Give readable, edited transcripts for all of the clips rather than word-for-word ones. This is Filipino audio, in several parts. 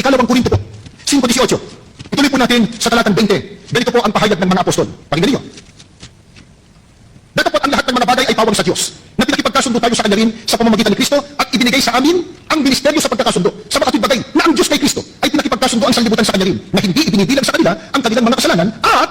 Ikalawang Korinto po, 5:18. Ituloy po natin sa talatang 20. Ganito po ang pahayag ng mga apostol. Pakinggan niyo. Datapot ang lahat ng mga bagay ay pawang sa Diyos, na pinakipagkasundo tayo sa Kanya rin sa pamamagitan ni Kristo at ibinigay sa amin ang ministeryo sa pagkakasundo sa mga bagay na ang Diyos kay Kristo ay pinakipagkasundo ang sanlibutan sa Kanya rin, na hindi ibinibilang sa kanila ang kanilang mga kasalanan at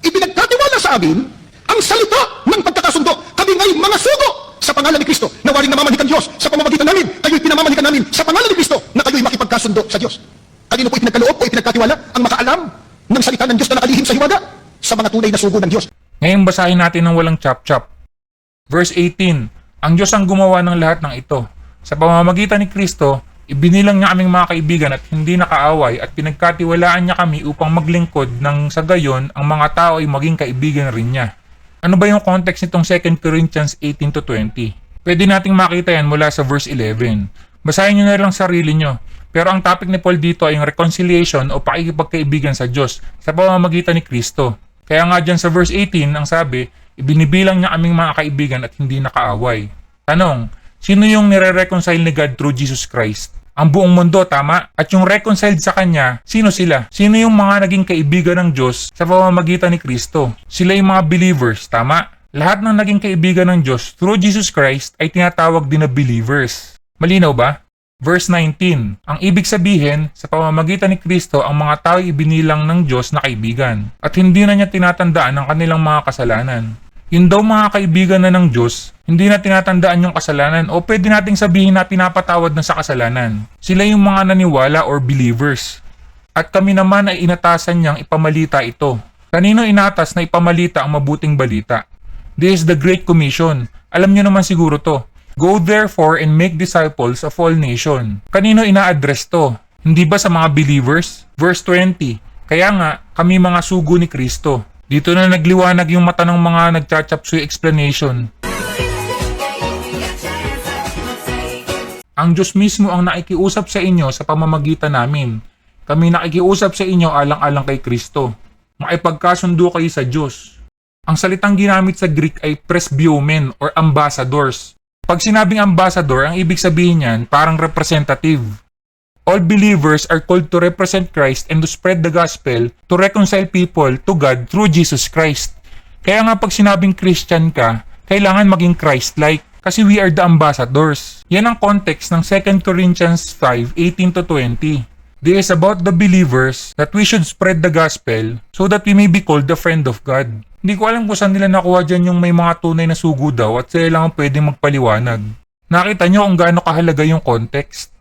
ipinagkatiwala sa amin ang salita ng pagkakasundo. Kami ngay mga sugo sa pangalan ni Kristo na waring namamalikan Diyos sa pamamagitan namin. Kayo'y pinamamalikan namin sa pangalan ni Kristo na kayo'y makipagkasundo sa Diyos. Kanino po ipinagkaloob o ipinagkatiwala ang makaalam ng salita ng Diyos na nakalihim sa hiwaga sa mga tunay na sugo ng Diyos. Ngayon basahin natin ng walang chop-chop. Verse 18, ang Diyos ang gumawa ng lahat ng ito. Sa pamamagitan ni Kristo, ibinilang niya aming mga kaibigan at hindi nakaaway at pinagkatiwalaan niya kami upang maglingkod nang sa gayon ang mga tao ay maging kaibigan rin niya. Ano ba yung context nitong 2 Corinthians 18-20? Pwede nating makita yan mula sa verse 11. Basahin nyo na lang sarili nyo. Pero ang topic ni Paul dito ay yung reconciliation o pakikipagkaibigan sa Diyos sa pamamagitan ni Kristo. Kaya nga dyan sa verse 18, ang sabi, ibinibilang niya aming mga kaibigan at hindi nakaaway. Tanong, sino yung nire-reconcile ni God through Jesus Christ? Ang buong mundo, tama? At yung reconciled sa Kanya, sino sila? Sino yung mga naging kaibigan ng Diyos sa pamamagitan ni Kristo? Sila yung mga believers, tama? Lahat ng naging kaibigan ng Diyos through Jesus Christ ay tinatawag din na believers. Malinaw ba? Verse 19, ang ibig sabihin, sa pamamagitan ni Kristo, ang mga tao ibinilang ng Diyos na kaibigan at hindi na niya tinatandaan ang kanilang mga kasalanan. Yun daw mga kaibigan na ng Diyos, hindi na tinatandaan yung kasalanan o pwede nating sabihin na pinapatawad na sa kasalanan. Sila yung mga naniwala or believers. At kami naman ay inatasan niyang ipamalita ito. Kanino inatas na ipamalita ang mabuting balita? This is the Great Commission. Alam niyo naman siguro to. Go therefore and make disciples of all nation. Kanino ina-address to? Hindi ba sa mga believers? Verse 20, kaya nga kami mga sugo ni Kristo. Dito na nagliwanag yung mata ng mga nagchachapsuy explanation. Ang Diyos mismo ang nakikiusap sa inyo sa pamamagitan namin. Kami nakikiusap sa inyo alang-alang kay Kristo. Maipagkasundo kayo sa Diyos. Ang salitang ginamit sa Greek ay presbyomen or ambassadors. Pag sinabing ambassador, ang ibig sabihin niyan parang representative. All believers are called to represent Christ and to spread the gospel to reconcile people to God through Jesus Christ. Kaya nga pag sinabing Christian ka, kailangan maging Christ-like kasi we are the ambassadors. Yan ang context ng 2 Corinthians 5:18-20. This is about the believers that we should spread the gospel so that we may be called the friend of God. Hindi ko alam kung saan nila nakuha dyan yung may mga tunay na sugo daw at sila lang ang pwedeng magpaliwanag. Nakita nyo kung gaano kahalaga yung context.